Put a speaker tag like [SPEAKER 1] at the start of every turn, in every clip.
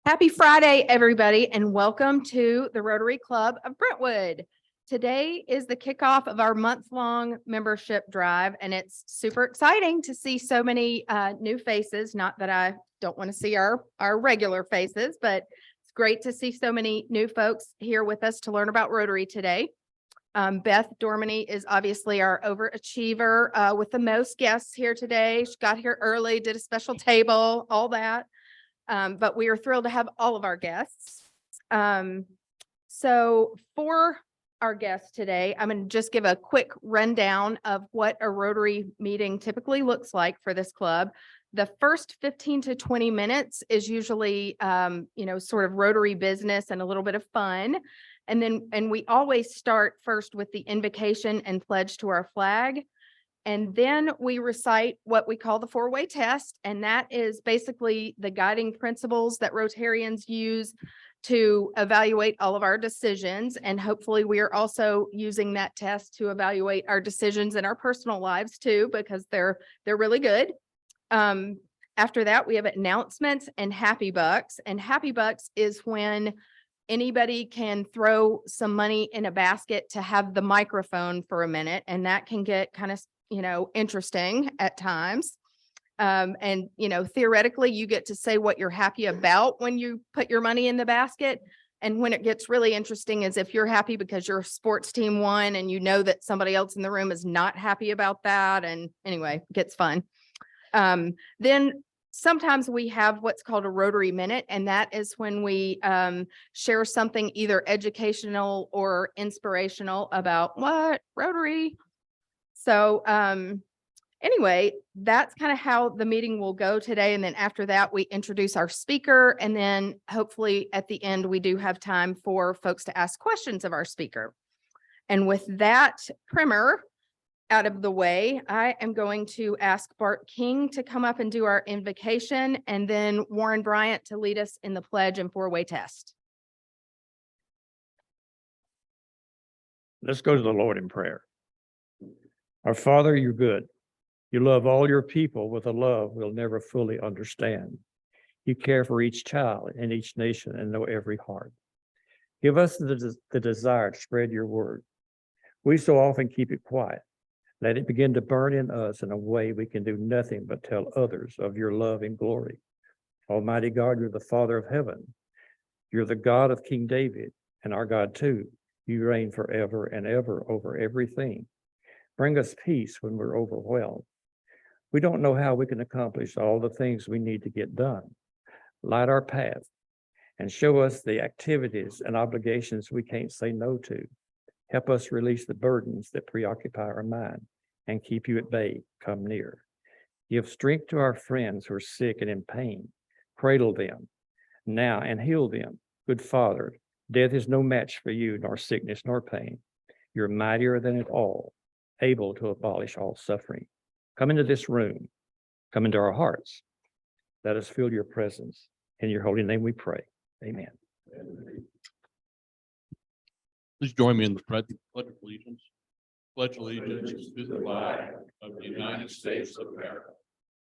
[SPEAKER 1] Happy Friday, everybody, and welcome to the Rotary Club of Brentwood. Today is the kickoff of our month-long membership drive, and it's super exciting to see so many new faces. Not that I don't want to see our regular faces, but it's great to see so many new folks here with us to learn about Rotary today. Beth Dormany is obviously our overachiever with the most guests here today. She got here early, did a special table, all that. But we are thrilled to have all of our guests. So for our guests today, I'm going to just give a quick rundown of what a Rotary meeting typically looks like for this club. The first 15 to 20 minutes is usually, sort of Rotary business and a little bit of fun. And we always start first with the invocation and pledge to our flag. And then we recite what we call the four-way test. And that is basically the guiding principles that Rotarians use to evaluate all of our decisions. And hopefully we are also using that test to evaluate our decisions in our personal lives too, because they're really good. After that, we have announcements and Happy Bucks. And Happy Bucks is when anybody can throw some money in a basket to have the microphone for a minute. And that can get kind of interesting at times. And theoretically, you get to say what you're happy about when you put your money in the basket. And when it gets really interesting is if you're happy because your sports team won and you know that somebody else in the room is not happy about that. And anyway, it gets fun. Then sometimes we have what's called a Rotary Minute, and that is when we share something either educational or inspirational about what Rotary. So anyway, that's kind of how the meeting will go today. And then after that, we introduce our speaker. And then hopefully at the end, we do have time for folks to ask questions of our speaker. And with that primer out of the way, I am going to ask Bart King to come up and do our invocation, and then Warren Bryant to lead us in the pledge and four-way test.
[SPEAKER 2] Let's go to the Lord in prayer. Our Father, you're good. You love all your people with a love we'll never fully understand. You care for each child in each nation and know every heart. Give us the desire to spread your word. We so often keep it quiet. Let it begin to burn in us in a way we can do nothing but tell others of your love and glory. Almighty God, you're the Father of heaven. You're the God of King David and our God too. You reign forever and ever over everything. Bring us peace when we're overwhelmed. We don't know how we can accomplish all the things we need to get done. Light our path and show us the activities and obligations we can't say no to. Help us release the burdens that preoccupy our mind and keep you at bay. Come near. Give strength to our friends who are sick and in pain. Cradle them now and heal them. Good Father, death is no match for you, nor sickness nor pain. You're mightier than it all, able to abolish all suffering. Come into this room. Come into our hearts. Let us feel your presence. In your holy name we pray. Amen.
[SPEAKER 3] Please join me in the pledge of allegiance. Pledge allegiance to the flag of the United States of America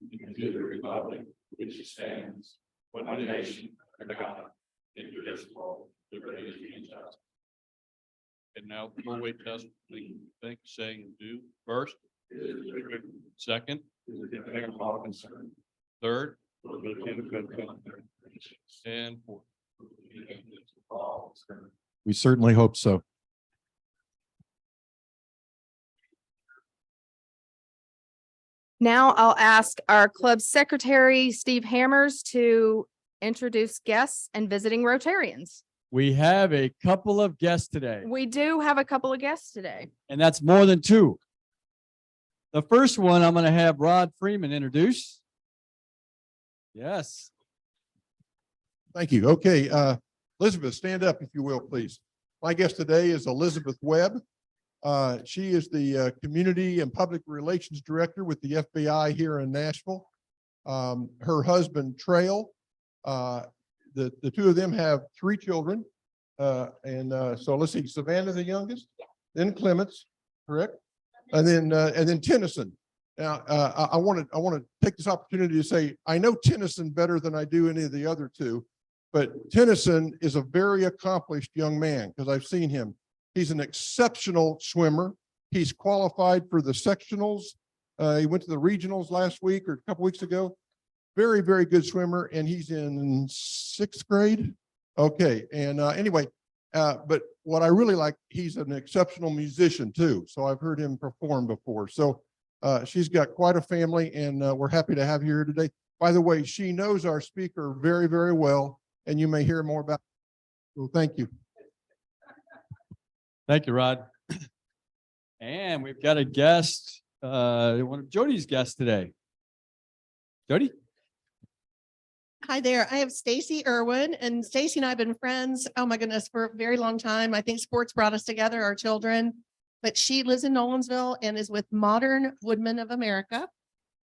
[SPEAKER 3] and to the republic which stands one nation under God, indivisible, with liberty and justice. And now the four-way test. Think, say, and do. First. Second. Third. And fourth.
[SPEAKER 4] We certainly hope so.
[SPEAKER 1] Now I'll ask our club secretary, Steve Hammers, to introduce guests and visiting Rotarians.
[SPEAKER 5] We have a couple of guests today,
[SPEAKER 1] We do have a couple of guests today.
[SPEAKER 5] and that's more than two. The first one I'm going to have Rod Freeman introduce. Yes.
[SPEAKER 4] Thank you. Okay, Elizabeth, stand up if you will, please. My guest today is Elizabeth Webb. She is the Community and Public Relations Director with the FBI here in Nashville. Her husband, Trail, the two of them have 3 children. So let's see, Savannah, the youngest, then Clements, correct? And then Tennyson. Now, I want to take this opportunity to say, I know Tennyson better than I do any of the other two, but Tennyson is a very accomplished young man because I've seen him. He's an exceptional swimmer. He's qualified for the sectionals. He went to the regionals last week or a couple weeks ago. Very, very good swimmer, and he's in 6th grade. Okay, and anyway, but what I really like, he's an exceptional musician too. So I've heard him perform before. So she's got quite a family, and we're happy to have you here today. By the way, she knows our speaker very, very well, and you may hear more about. So thank you.
[SPEAKER 5] Thank you, Rod. And we've got a guest, one of Jody's guests today. Jody?
[SPEAKER 6] Hi there. I have Stacy Irwin, and Stacy and I have been friends, oh my goodness, for a very long time. I think sports brought us together, our children. But she lives in Nolensville and is with Modern Woodmen of America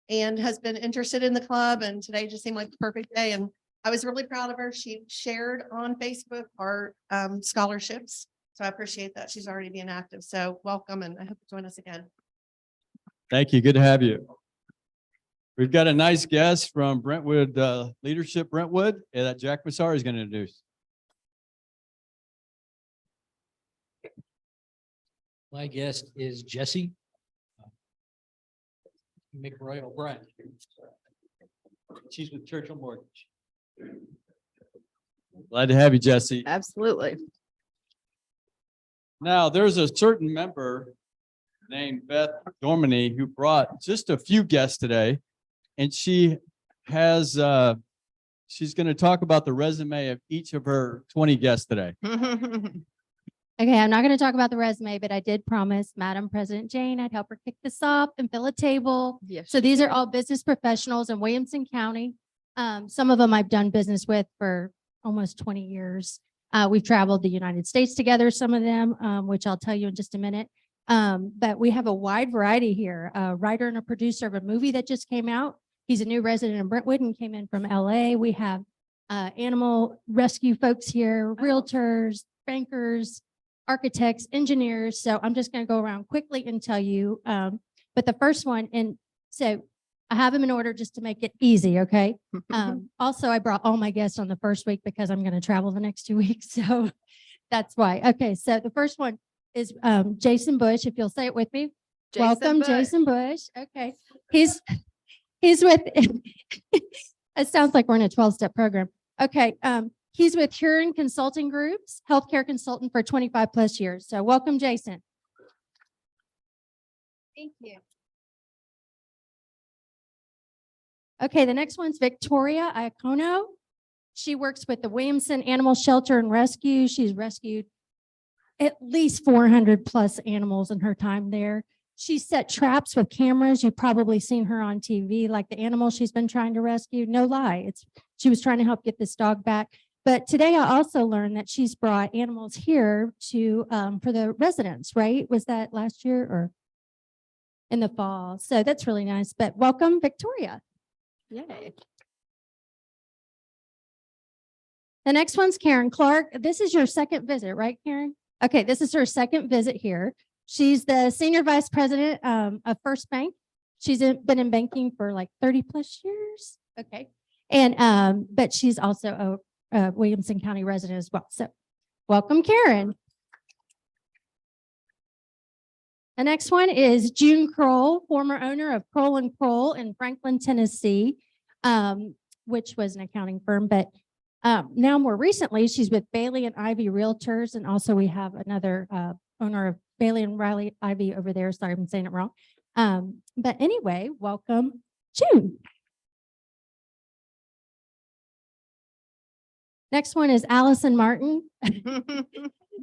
[SPEAKER 6] and has been interested in the club. And today just seemed like the perfect day. And I was really proud of her. She shared on Facebook our scholarships. So I appreciate that. She's already being active. So welcome, and I hope you join us again.
[SPEAKER 5] Thank you. Good to have you. We've got a nice guest from Brentwood Leadership Brentwood that Jack Massar is going to introduce.
[SPEAKER 7] My guest is Jesse McRoy O'Brien. She's with Churchill Mortgage.
[SPEAKER 5] Glad to have you, Jesse.
[SPEAKER 1] Absolutely.
[SPEAKER 5] Now, there's a certain member named Beth Dormany who brought just a few guests today, and she has she's going to talk about the resume of each of her 20 guests today.
[SPEAKER 8] Okay, I'm not going to talk about the resume, but I did promise Madam President Jane I'd help her kick this off and fill a table.
[SPEAKER 1] Yes.
[SPEAKER 8] So these are all business professionals in Williamson County. Some of them I've done business with for almost 20 years. We've traveled the United States together, some of them, which I'll tell you in just a minute. But we have a wide variety here. A writer and a producer of a movie that just came out. He's a new resident of Brentwood and came in from LA. We have animal rescue folks here, realtors, bankers, architects, engineers. So I'm just going to go around quickly and tell you. But the first one, and so I have them in order just to make it easy. Okay. Also, I brought all my guests on the first week because I'm going to travel the next 2 weeks. So that's why. Okay. So the first one is Jason Bush. If you'll say it with me. Welcome,
[SPEAKER 1] Bush.
[SPEAKER 8] Jason Bush. Okay. He's with, it sounds like we're in a 12-step program. Okay. He's with Huron Consulting Groups, healthcare consultant for 25 plus years. So welcome, Jason. Thank you. Okay, the next one's Victoria Iacono. She works with the Williamson Animal Shelter and Rescue. She's rescued at least 400 plus animals in her time there. She set traps with cameras. You've probably seen her on TV, like the animal she's been trying to rescue. No lie, she was trying to help get this dog back. But today I also learned that she's brought animals here to for the residents, right? Was that last year or in the fall? So that's really nice. But welcome, Victoria.
[SPEAKER 1] Yay.
[SPEAKER 8] The next one's Karen Clark. This is your second visit, right, Karen? Okay, this is her second visit here. She's the senior vice president of First Bank. She's been in banking for like 30 plus years. Okay, and but she's also a Williamson County resident as well. So welcome, Karen. The next one is June Kroll, former owner of Kroll & Kroll in Franklin, Tennessee, which was an accounting firm. But now more recently, she's with Bailey and Ivy Realtors. And also we have another owner of Bailey and Riley Ivy over there. Sorry, I'm saying it wrong. But anyway, welcome, June. Next one is Allison Martin.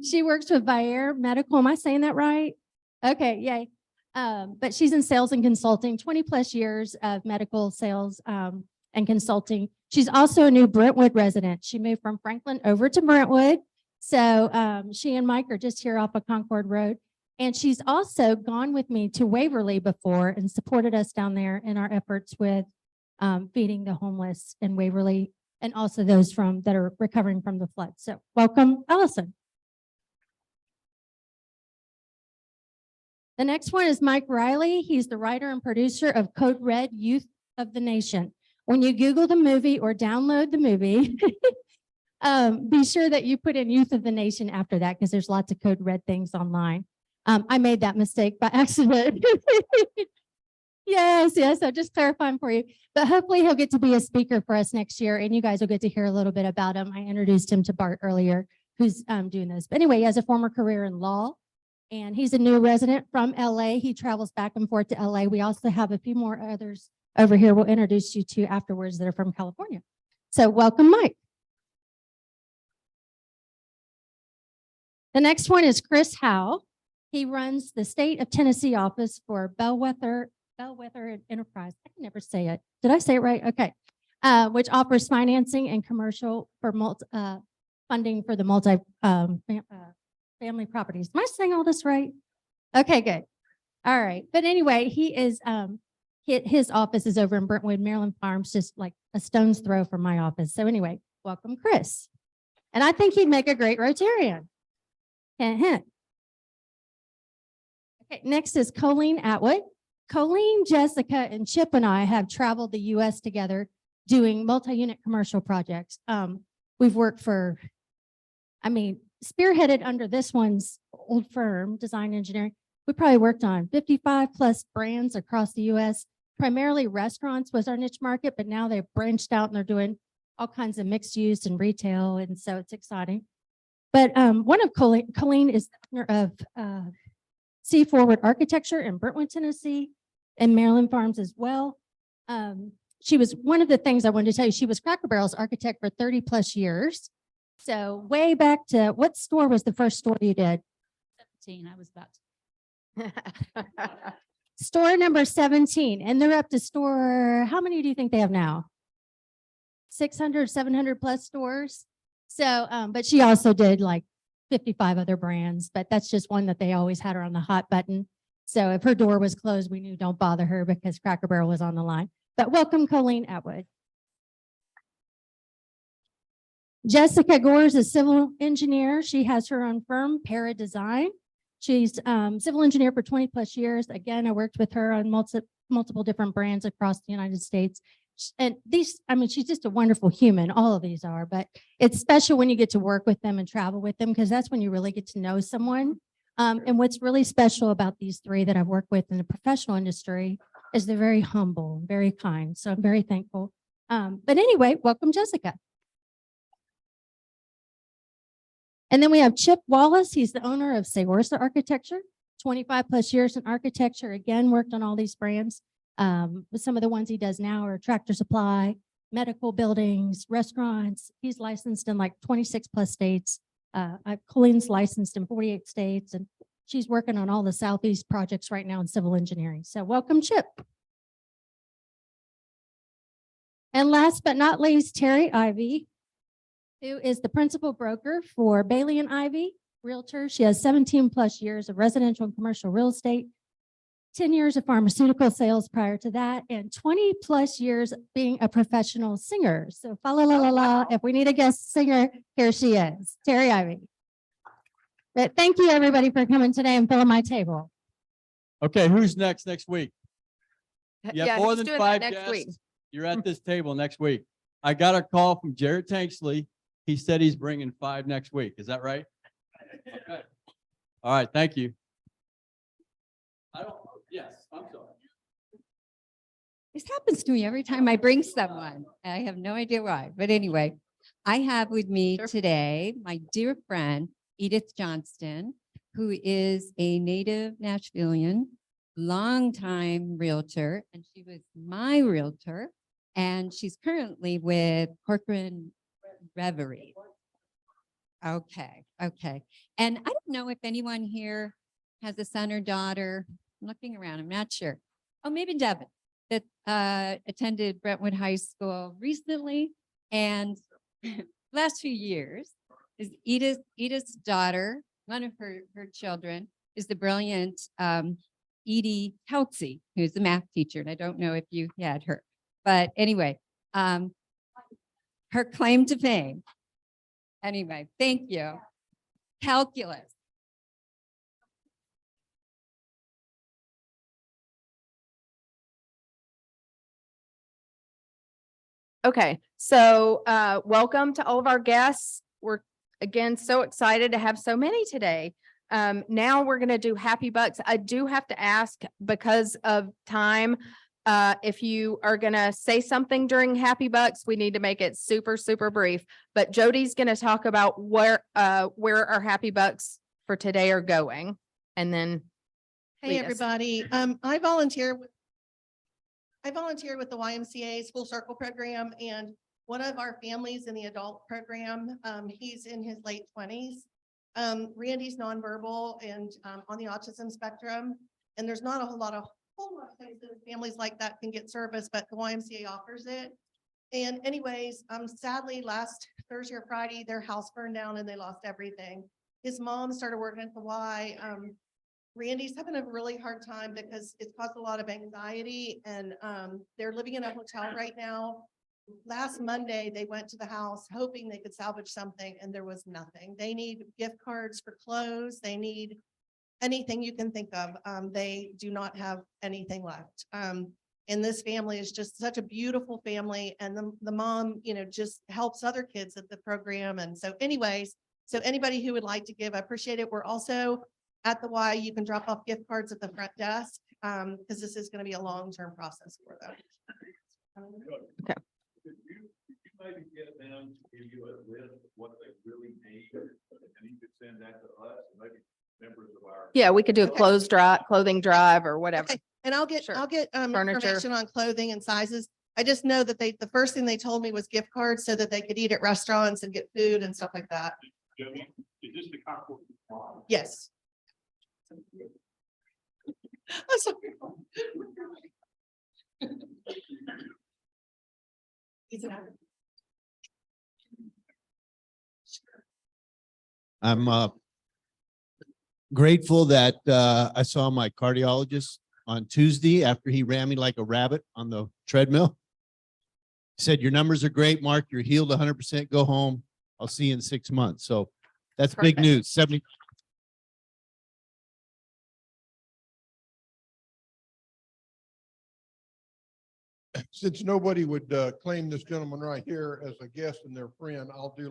[SPEAKER 8] She works with Vieira Medical. Am I saying that right? Okay, yay. But she's in sales and consulting, 20 plus years of medical sales and consulting. She's also a new Brentwood resident. She moved from Franklin over to Brentwood. So she and Mike are just here off of Concord Road. And she's also gone with me to Waverly before and supported us down there in our efforts with feeding the homeless in Waverly and also those that are recovering from the flood. So welcome, Allison. The next one is Mike Riley. He's the writer and producer of Code Red Youth of the Nation. When you Google the movie or download the movie, be sure that you put in Youth of the Nation after that because there's lots of Code Red things online. I made that mistake by accident. Yes, I'm just clarifying for you. But hopefully he'll get to be a speaker for us next year and you guys will get to hear a little bit about him. I introduced him to Bart earlier, who's doing this. But anyway, he has a former career in law and he's a new resident from LA. He travels back and forth to LA. We also have a few more others over here we'll introduce you to afterwards that are from California. So welcome, Mike. The next one is Chris Howe. He runs the state of Tennessee office for Bellwether Enterprise. I can never say it. Did I say it right? Okay. Which offers financing and commercial for funding for the family properties. Am I saying all this right? Okay, good. All right. But anyway, he is his office is over in Brentwood, Maryland Farms, just like a stone's throw from my office. So anyway, welcome, Chris. And I think he'd make a great Rotarian. Hint, hint. Okay, next is Colleen Atwood. Colleen, Jessica, and Chip and I have traveled the U.S. together doing multi-unit commercial projects. We've worked for, spearheaded under this one's old firm, Design Engineering. We probably worked on 55 plus brands across the U.S. Primarily restaurants was our niche market, but now they've branched out and they're doing all kinds of mixed use and retail. And so it's exciting. But one of Colleen is the owner of Sea Forward Architecture in Brentwood, Tennessee, and Maryland Farms as well. She was one of the things I wanted to tell you. She was Cracker Barrel's architect for 30 plus years. So way back to what store was the first store you did?
[SPEAKER 9] 17. I was about to.
[SPEAKER 8] Store number 17. And they're up to store, how many do you think they have now? 600, 700 plus stores. So, but she also did like 55 other brands, but that's just one that they always had her on the hot button. So if her door was closed, we knew don't bother her because Cracker Barrel was on the line. But welcome, Colleen Atwood. Jessica Gore is a civil engineer. She has her own firm, Para Design. She's civil engineer for 20 plus years. Again, I worked with her on multiple different brands across the United States. And these, she's just a wonderful human. All of these are, but it's special when you get to work with them and travel with them because that's when you really get to know someone. And what's really special about these three that I've worked with in the professional industry is they're very humble, very kind. So I'm very thankful. But anyway, welcome, Jessica. And then we have Chip Wallace. He's the owner of Sayorsa Architecture, 25 plus years in architecture. Again, worked on all these brands. Some of the ones he does now are Tractor Supply, medical buildings, restaurants. He's licensed in like 26 plus states. Colleen's licensed in 48 states, and she's working on all the Southeast projects right now in civil engineering. So welcome, Chip. And last but not least, Terry Ivy, who is the principal broker for Bailey and Ivy Realtor. She has 17 plus years of residential and commercial real estate, 10 years of pharmaceutical sales prior to that, and 20 plus years being a professional singer. So fa la la la la, if we need a guest singer, here she is, Terry Ivy. But thank you everybody for coming today and filling my table.
[SPEAKER 5] Okay, who's next week? You have
[SPEAKER 1] Yeah,
[SPEAKER 5] more
[SPEAKER 1] he's
[SPEAKER 5] than
[SPEAKER 1] doing that
[SPEAKER 5] 5
[SPEAKER 1] next
[SPEAKER 5] guests.
[SPEAKER 1] week.
[SPEAKER 5] You're at this table next week. I got a call from Jared Tanksley. He said he's bringing 5 next week. Is that right? Okay. All right, thank you. Yes, I'm sorry.
[SPEAKER 9] This happens to me every time I bring someone. I have no idea why, but anyway, I have with me
[SPEAKER 1] Sure.
[SPEAKER 9] today my dear friend Edith Johnston, who is a native Nashvilleian, longtime realtor, and she was my realtor, and she's currently with Corcoran Reverie. Okay. And I don't know if anyone here has a son or daughter. I'm looking around, I'm not sure. Oh, maybe Devin that attended Brentwood High School recently. And last few years is Edith's daughter, one of her children is the brilliant Edie Kelsey, who's the math teacher. And I don't know if you had her, but anyway, her claim to fame. Anyway, thank you. Calculus.
[SPEAKER 1] Okay, so welcome to all of our guests. We're again so excited to have so many today. Now we're gonna do Happy Bucks. I do have to ask because of time. If you are gonna say something during Happy Bucks, we need to make it super, super brief. But Jody's gonna talk about where our Happy Bucks for today are going. And then
[SPEAKER 6] Hey,
[SPEAKER 1] lead us.
[SPEAKER 6] everybody. I volunteer with the YMCA's Full Circle program, and one of our families in the adult program, he's in his late 20s. Randy's nonverbal and on the autism spectrum, and there's not a whole lot of places families like that can get service, but the YMCA offers it. And anyways, sadly, last Thursday or Friday, their house burned down and they lost everything. His mom started working at the Y. Randy's having a really hard time because it's caused a lot of anxiety, and they're living in a hotel right now. Last Monday, they went to the house hoping they could salvage something, and there was nothing. They need gift cards for clothes. They need anything you can think of. They do not have anything left. And this family is just such a beautiful family, and the mom, just helps other kids at the program. And so anyways, so anybody who would like to give, I appreciate it. We're also at the Y, you can drop off gift cards at the front desk, because this is going to be a long-term process for them.
[SPEAKER 1] Okay.
[SPEAKER 3] Could you maybe get them to give you a list of what they really need, and you could send that to us, maybe members of our.
[SPEAKER 1] Yeah, we could do a
[SPEAKER 6] Okay.
[SPEAKER 1] clothing drive or whatever.
[SPEAKER 6] Okay, and I'll get
[SPEAKER 1] Sure.
[SPEAKER 6] information
[SPEAKER 1] Furniture.
[SPEAKER 6] on clothing and sizes. I just know that the first thing they told me was gift cards so that they could eat at restaurants and get food and stuff like that.
[SPEAKER 3] Jimmy, is this the Concord?
[SPEAKER 6] Yes. I'm sorry. Is it out?
[SPEAKER 10] I'm grateful that I saw my cardiologist on Tuesday after he ran me like a rabbit on the treadmill. He said, "Your numbers are great, Mark. You're healed 100%. Go home. I'll see you in 6 months." So that's big
[SPEAKER 1] Perfect.
[SPEAKER 10] news. 70.
[SPEAKER 4] Since nobody would claim this gentleman right here as a guest and their friend, I'll do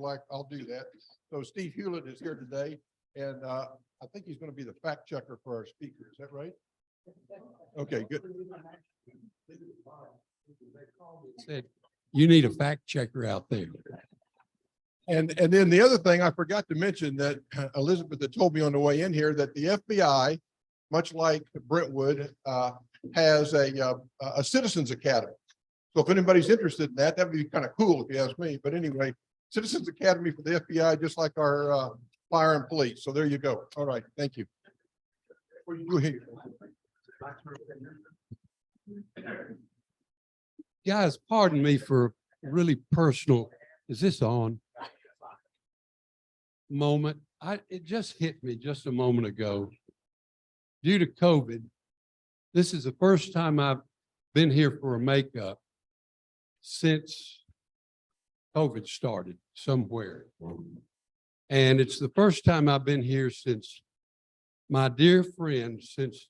[SPEAKER 4] that. So Steve Hewlett is here today, and I think he's going to be the fact checker for our speaker. Is that right? Okay, good.
[SPEAKER 11] Said, you need a fact checker out there.
[SPEAKER 4] And then the other thing I forgot to mention that Elizabeth had told me on the way in here that the FBI, much like Brentwood, has a Citizens Academy. So if anybody's interested in that, that'd be kind of cool if you ask me. But anyway, Citizens Academy for the FBI, just like our fire and police. So there you go. All right, thank you. Go ahead.
[SPEAKER 11] Guys, pardon me for really personal, is this on? Moment. It just hit me just a moment ago. Due to COVID, this is the first time I've been here for a makeup since COVID started somewhere. And it's the first time I've been here since my dear friend, since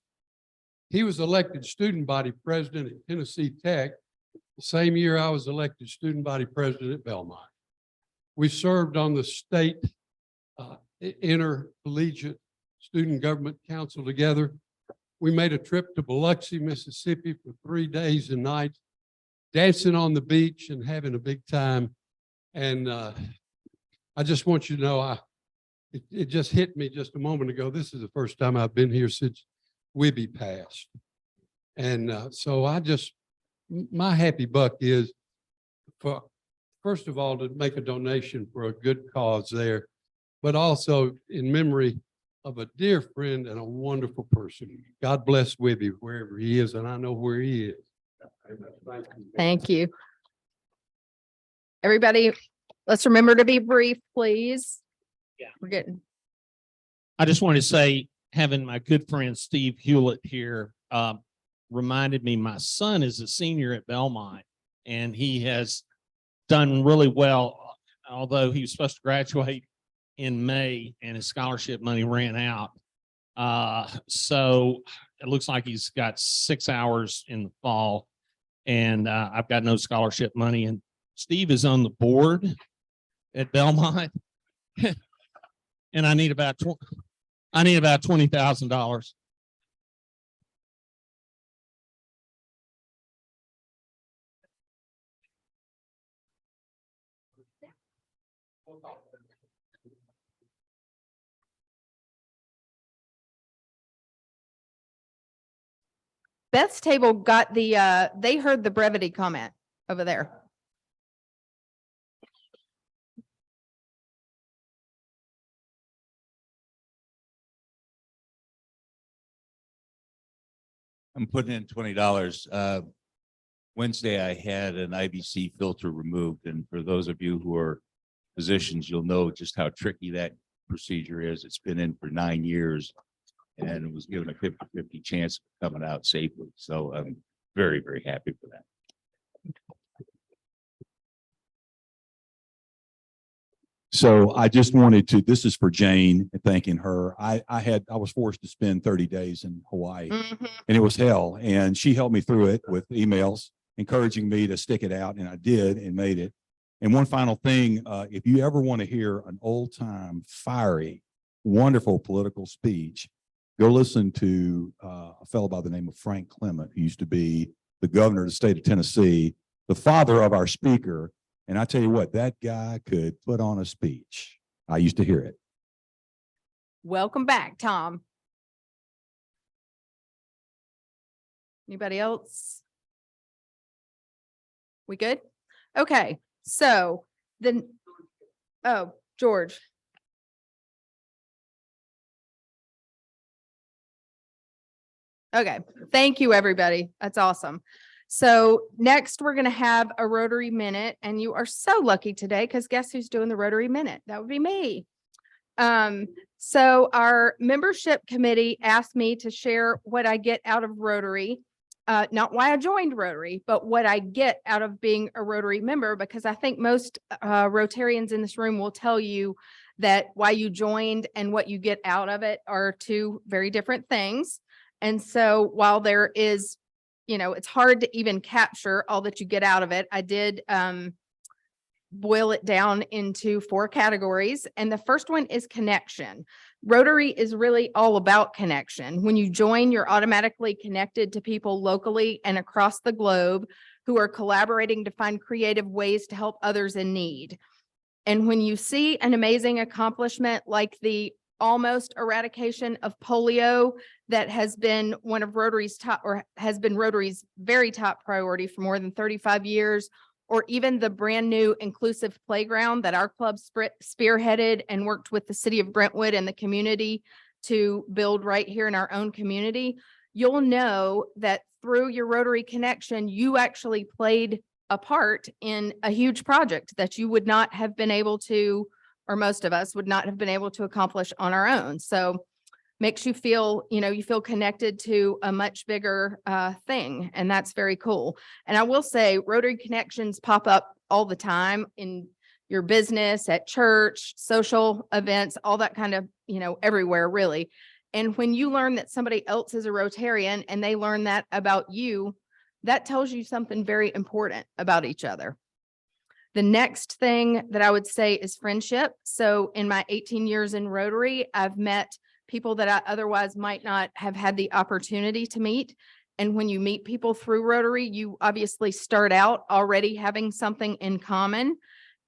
[SPEAKER 11] he was elected student body president at Tennessee Tech, the same year I was elected student body president at Belmont. We served on the state intercollegiate student government council together. We made a trip to Biloxi, Mississippi for 3 days and nights, dancing on the beach and having a big time. And I just want you to know, it just hit me just a moment ago. This is the first time I've been here since Wibby passed. And so my happy buck is for, first of all, to make a donation for a good cause there, but also in memory of a dear friend and a wonderful person. God bless Wibby wherever he is, and I know where he is.
[SPEAKER 1] Thank you. Everybody, let's remember to be brief, please.
[SPEAKER 7] Yeah.
[SPEAKER 1] We're getting,
[SPEAKER 7] I just wanted to say, having my good friend Steve Hewlett here reminded me my son is a senior at Belmont, and he has done really well, although he was supposed to graduate in May and his scholarship money ran out. So it looks like he's got 6 hours in the fall, and I've got no scholarship money. And Steve is on the board at Belmont. And I need about $20,000.
[SPEAKER 1] Beth's table got they heard the brevity comment over there.
[SPEAKER 12] I'm putting in $20. Wednesday, I had an IBC filter removed, and for those of you who are physicians, you'll know just how tricky that procedure is. It's been in for 9 years and was given a 50-50 chance of coming out safely. So I'm very, very happy for that.
[SPEAKER 13] So I just wanted to, this is for Jane, and thanking her. I was forced to spend 30 days in Hawaii,
[SPEAKER 1] Mhm.
[SPEAKER 13] and it was hell. And she helped me through it with emails, encouraging me to stick it out, and I did and made it. And one final thing, if you ever want to hear an old time, fiery, wonderful political speech, go listen to a fellow by the name of Frank Clement, who used to be the governor of the state of Tennessee, the father of our speaker. And I tell you what, that guy could put on a speech. I used to hear it.
[SPEAKER 1] Welcome back, Tom. Anybody else? We good? Okay, so then, oh, George. Okay, thank you, everybody. That's awesome. So next, we're going to have a Rotary Minute, and you are so lucky today because guess who's doing the Rotary Minute? That would be me. So our membership committee asked me to share what I get out of Rotary, not why I joined Rotary, but what I get out of being a Rotary member, because I think most Rotarians in this room will tell you that why you joined and what you get out of it are two very different things. And so while there is, it's hard to even capture all that you get out of it, I did boil it down into 4 categories. And the first one is connection. Rotary is really all about connection. When you join, you're automatically connected to people locally and across the globe who are collaborating to find creative ways to help others in need. And when you see an amazing accomplishment like the almost eradication of polio that has been one of Rotary's top, or has been Rotary's very top priority for more than 35 years, or even the brand new inclusive playground that our club spearheaded and worked with the city of Brentwood and the community to build right here in our own community, you'll know that through your Rotary connection, you actually played a part in a huge project that you would not have been able to, or most of us would not have been able to accomplish on our own. So makes you feel, you feel connected to a much bigger thing. And that's very cool. And I will say Rotary connections pop up all the time in your business, at church, social events, all that kind of, everywhere really. And when you learn that somebody else is a Rotarian and they learn that about you, that tells you something very important about each other. The next thing that I would say is friendship. So in my 18 years in Rotary, I've met people that I otherwise might not have had the opportunity to meet. And when you meet people through Rotary, you obviously start out already having something in common.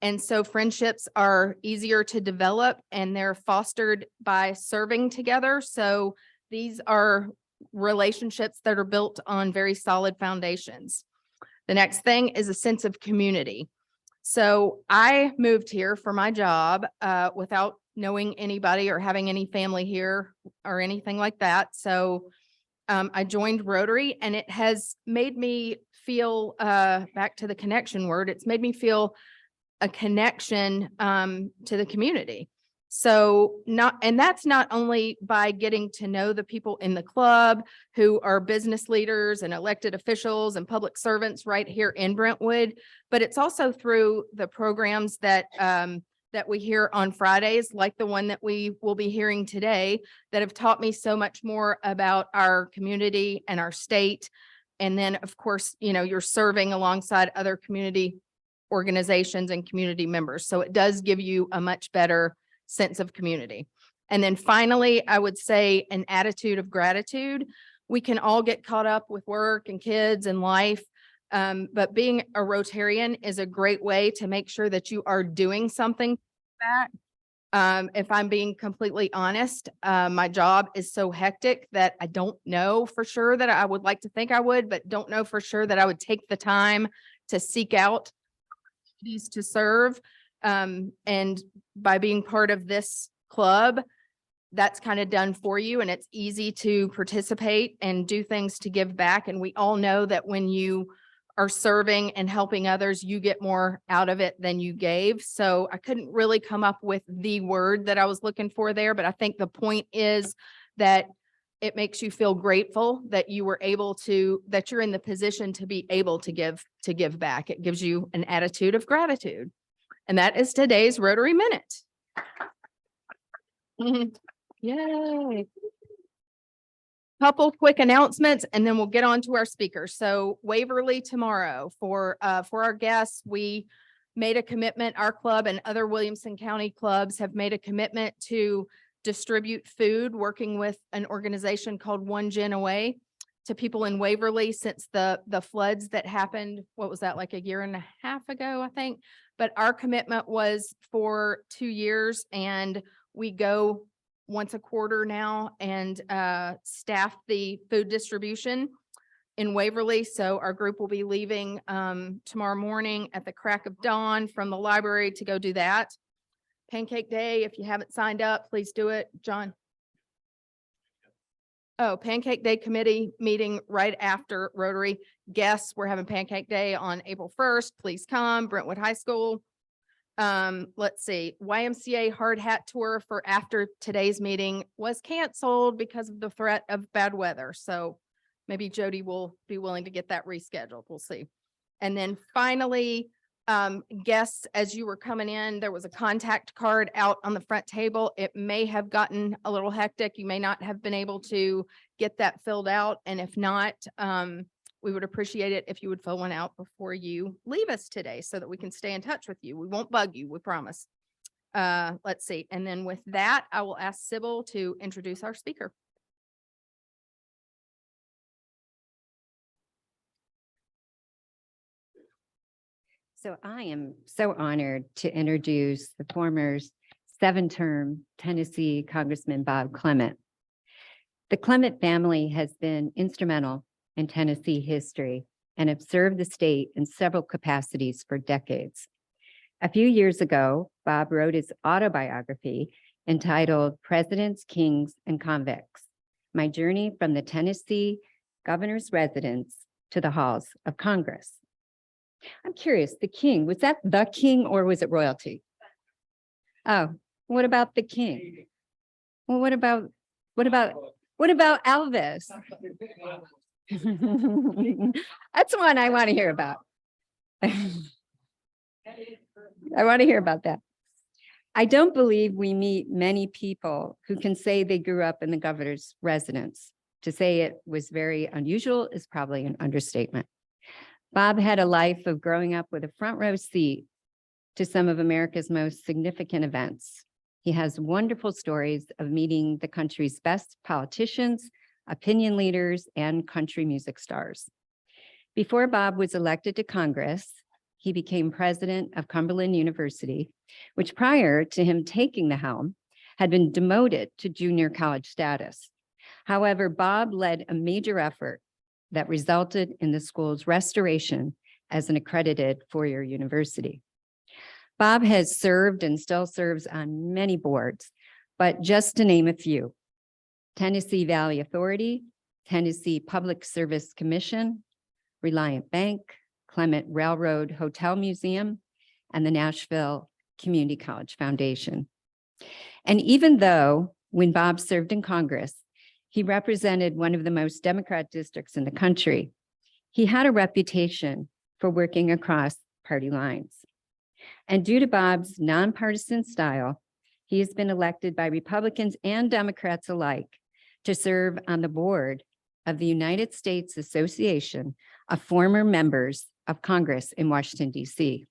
[SPEAKER 1] And so friendships are easier to develop and they're fostered by serving together. So these are relationships that are built on very solid foundations. The next thing is a sense of community. So I moved here for my job without knowing anybody or having any family here or anything like that. So I joined Rotary and it has made me feel, back to the connection word, it's made me feel a connection to the community. So that's not only by getting to know the people in the club who are business leaders and elected officials and public servants right here in Brentwood, but it's also through the programs that we hear on Fridays, like the one that we will be hearing today, that have taught me so much more about our community and our state. And then, of course, you're serving alongside other community organizations and community members. So it does give you a much better sense of community. And then finally, I would say an attitude of gratitude. We can all get caught up with work and kids and life. But being a Rotarian is a great way to make sure that you are doing something back. If I'm being completely honest, my job is so hectic that I don't know for sure that I would like to think I would, but don't know for sure that I would take the time to seek out these to serve. And by being part of this club, that's kind of done for you, and it's easy to participate and do things to give back. And we all know that when you are serving and helping others, you get more out of it than you gave. So I couldn't really come up with the word that I was looking for there, but I think the point is that it makes you feel grateful that you were able to, that you're in the position to be able to give back. It gives you an attitude of gratitude. And that is today's Rotary Minute. Yay. Couple quick announcements and then we'll get on to our speakers. So Waverly tomorrow for our guests, we made a commitment. Our club and other Williamson County clubs have made a commitment to distribute food, working with an organization called One Gen Away to people in Waverly since the floods that happened. What was that, like a year and a half ago, I think? But our commitment was for 2 years, and we go once a quarter now and staff the food distribution in Waverly. So our group will be leaving tomorrow morning at the crack of dawn from the library to go do that. Pancake Day, if you haven't signed up, please do it. John. Oh, Pancake Day committee meeting right after Rotary. Guests, we're having Pancake Day on April 1st. Please come. Brentwood High School. Let's see, YMCA hard hat tour for after today's meeting was canceled because of the threat of bad weather. So maybe Jody will be willing to get that rescheduled. We'll see. And then finally, guests, as you were coming in, there was a contact card out on the front table. It may have gotten a little hectic. You may not have been able to get that filled out. And if not, we would appreciate it if you would fill one out before you leave us today so that we can stay in touch with you. We won't bug you, we promise. Let's see. And then with that, I will ask Sybil to introduce our speaker.
[SPEAKER 9] So I am so honored to introduce the former 7-term Tennessee Congressman Bob Clement. The Clement family has been instrumental in Tennessee history and have served the state in several capacities for decades. A few years ago, Bob wrote his autobiography entitled Presidents, Kings, and Convicts: My Journey from the Tennessee Governor's Residence to the Halls of Congress. I'm curious, the king, was that the king or was it royalty? Oh, what about the king? Well, what about Elvis? That's one I want to hear about. I want to hear about that. I don't believe we meet many people who can say they grew up in the governor's residence. To say it was very unusual is probably an understatement. Bob had a life of growing up with a front row seat to some of America's most significant events. He has wonderful stories of meeting the country's best politicians, opinion leaders, and country music stars. Before Bob was elected to Congress, he became president of Cumberland University, which prior to him taking the helm had been demoted to junior college status. However, Bob led a major effort that resulted in the school's restoration as an accredited four-year university. Bob has served and still serves on many boards, but just to name a few: Tennessee Valley Authority, Tennessee Public Service Commission, Reliant Bank, Clement Railroad Hotel Museum, and the Nashville Community College Foundation. And even though when Bob served in Congress, he represented one of the most Democrat districts in the country, he had a reputation for working across party lines. And due to Bob's nonpartisan style, he has been elected by Republicans and Democrats alike to serve on the board of the United States Association of Former Members of Congress in Washington, D.C.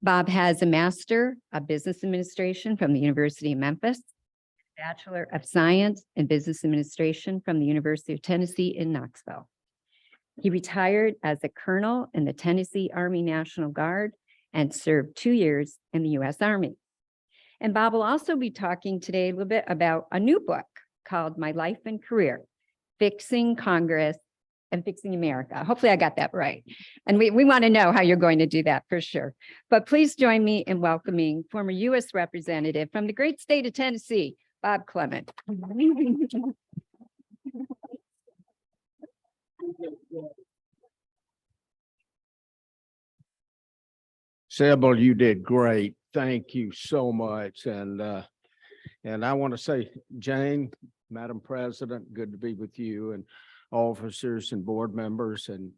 [SPEAKER 9] Bob has a Master of Business Administration from the University of Memphis, Bachelor of Science in Business Administration from the University of Tennessee in Knoxville. He retired as a colonel in the Tennessee Army National Guard and served 2 years in the U.S. Army. And Bob will also be talking today a little bit about a new book called My Life and Career, Fixing Congress and Fixing America. Hopefully I got that right. And we want to know how you're going to do that for sure. But please join me in welcoming former U.S. Representative from the great state of Tennessee, Bob Clement.
[SPEAKER 14] Sybil, you did great. Thank you so much. And I want to say, Jane, Madam President, good to be with you and officers and board members. And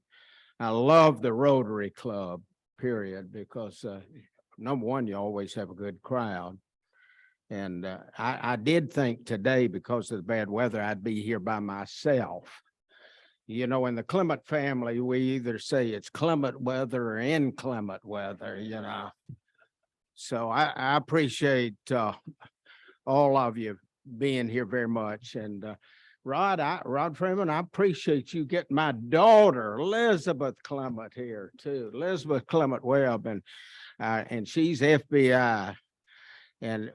[SPEAKER 14] I love the Rotary Club, period, because number one, you always have a good crowd. And I did think today, because of the bad weather, I'd be here by myself. You know, in the Clement family, we either say it's Clement weather or inclement weather, you know. So I appreciate all of you being here very much. And Rod Freeman, I appreciate you getting my daughter, Elizabeth Clement, here too. Elizabeth Clement Webb, and she's FBI. And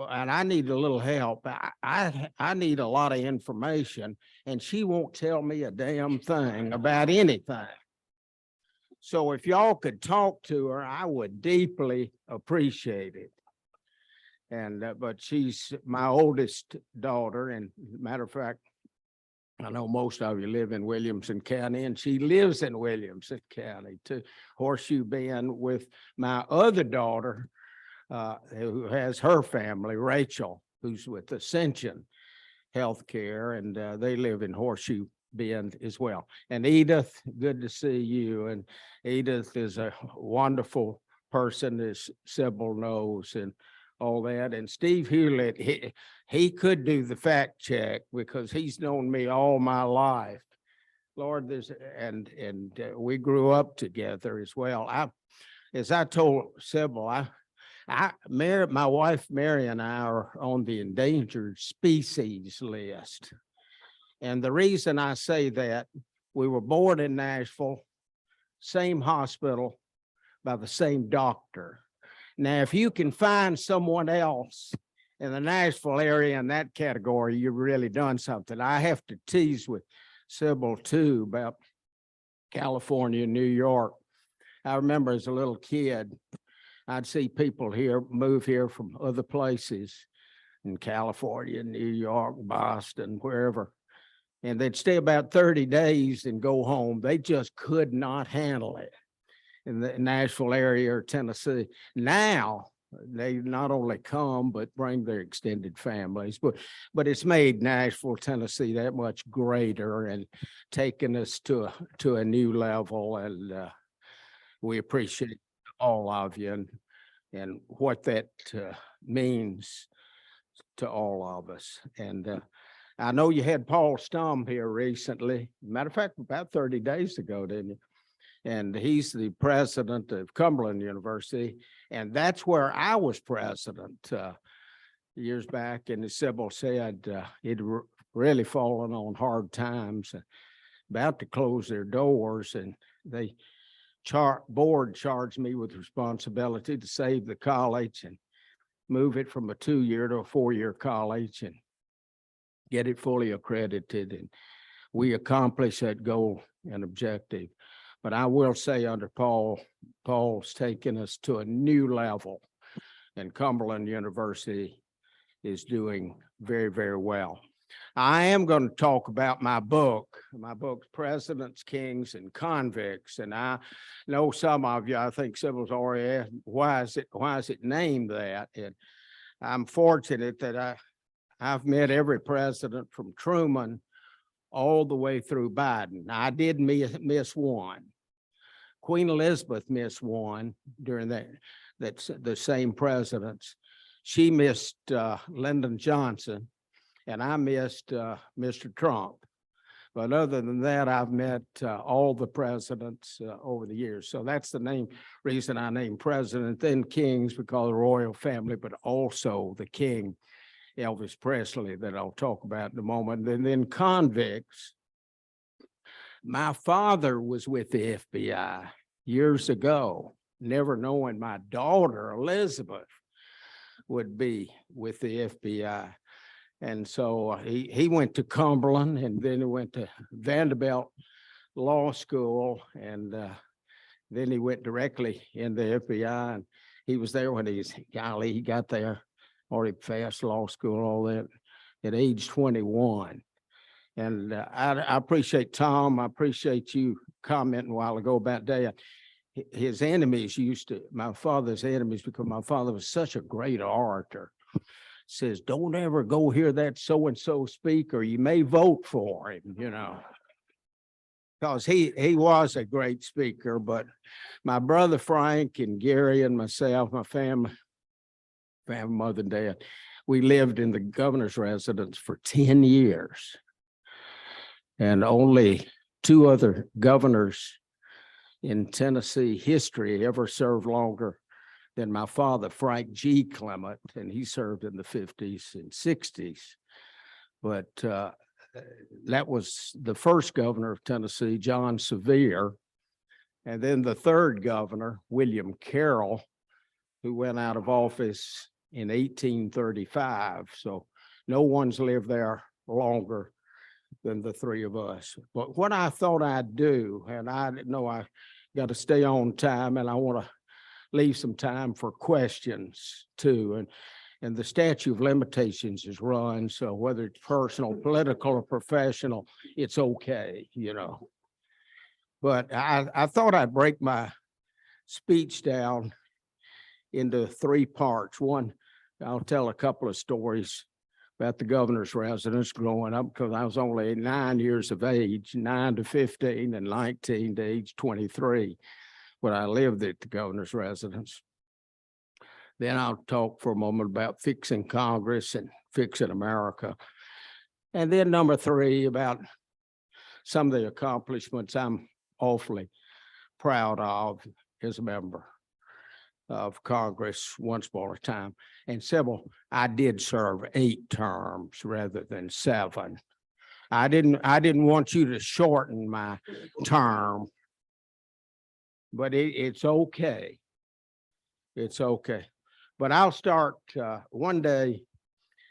[SPEAKER 14] I need a little help. I need a lot of information, and she won't tell me a damn thing about anything. So if y'all could talk to her, I would deeply appreciate it. And but she's my oldest daughter, and matter of fact, I know most of you live in Williamson County, and she lives in Williamson County too. Horseshoe Bend with my other daughter, who has her family, Rachel, who's with Ascension Healthcare, and they live in Horseshoe Bend as well. And Edith, good to see you. And Edith is a wonderful person, as Sybil knows, and all that. And Steve Hewlett, he could do the fact check because he's known me all my life. Lord, we grew up together as well. As I told Sybil, my wife Mary and I are on the endangered species list. And the reason I say that, we were born in Nashville, same hospital, by the same doctor. Now, if you can find someone else in the Nashville area in that category, you've really done something. I have to tease with Sybil too about California, New York. I remember as a little kid, I'd see people here move here from other places in California, New York, Boston, wherever. And they'd stay about 30 days and go home. They just could not handle it in the Nashville area or Tennessee. Now, they not only come, but bring their extended families. But it's made Nashville, Tennessee that much greater and taken us to a new level. And we appreciate all of you and what that means to all of us. And I know you had Paul Stum here recently. Matter of fact, about 30 days ago, didn't you? And he's the president of Cumberland University. And that's where I was president years back. And as Sybil said, it really fallen on hard times, about to close their doors. And they board charged me with responsibility to save the college and move it from a 2-year to a 4-year college and get it fully accredited. And we accomplished that goal and objective. But I will say under Paul's taken us to a new level, and Cumberland University is doing very, very well. I am going to talk about my book. My book's Presidents, Kings, and Convicts. And I know some of you, I think Sybil's already asked, why is it named that? And I'm fortunate that I've met every president from Truman all the way through Biden. I did miss one. Queen Elizabeth missed one during the same presidents. She missed Lyndon Johnson, and I missed Mr. Trump. But other than that, I've met all the presidents over the years. So that's the reason I named president, then kings because of the royal family, but also the king, Elvis Presley, that I'll talk about in a moment. And then convicts. My father was with the FBI years ago, never knowing my daughter, Elizabeth, would be with the FBI. And so he went to Cumberland, and then he went to Vanderbilt Law School, and then he went directly in the FBI. And he was there when he got there, already passed law school, all that, at age 21. And I appreciate Tom. I appreciate you commenting a while ago about Dad. His enemies my father's enemies, because my father was such a great orator, says, don't ever go hear that so-and-so speak, or you may vote for him, because he was a great speaker. But my brother Frank and Gary and myself, my family, mother and dad, we lived in the governor's residence for 10 years. And only 2 other governors in Tennessee history ever served longer than my father, Frank G. Clement, and he served in the 50s and 60s. But that was the first governor of Tennessee, John Sevier. And then the third governor, William Carroll, who went out of office in 1835. So no one's lived there longer than the 3 of us. But what I thought I'd do, and I know I got to stay on time, and I want to leave some time for questions too. And the statute of limitations is run, so whether it's personal, political, or professional, it's okay, But I thought I'd break my speech down into 3 parts. One, I'll tell a couple of stories about the governor's residence growing up, because I was only 9 years of age, 9 to 15 and 19 to age 23, when I lived at the governor's residence. Then I'll talk for a moment about fixing Congress and fixing America. And then number 3, about some of the accomplishments I'm awfully proud of as a member of Congress once upon a time. And Sybil, I did serve 8 terms rather than 7. I didn't want you to shorten my term, but it's okay. It's okay. But I'll start one day,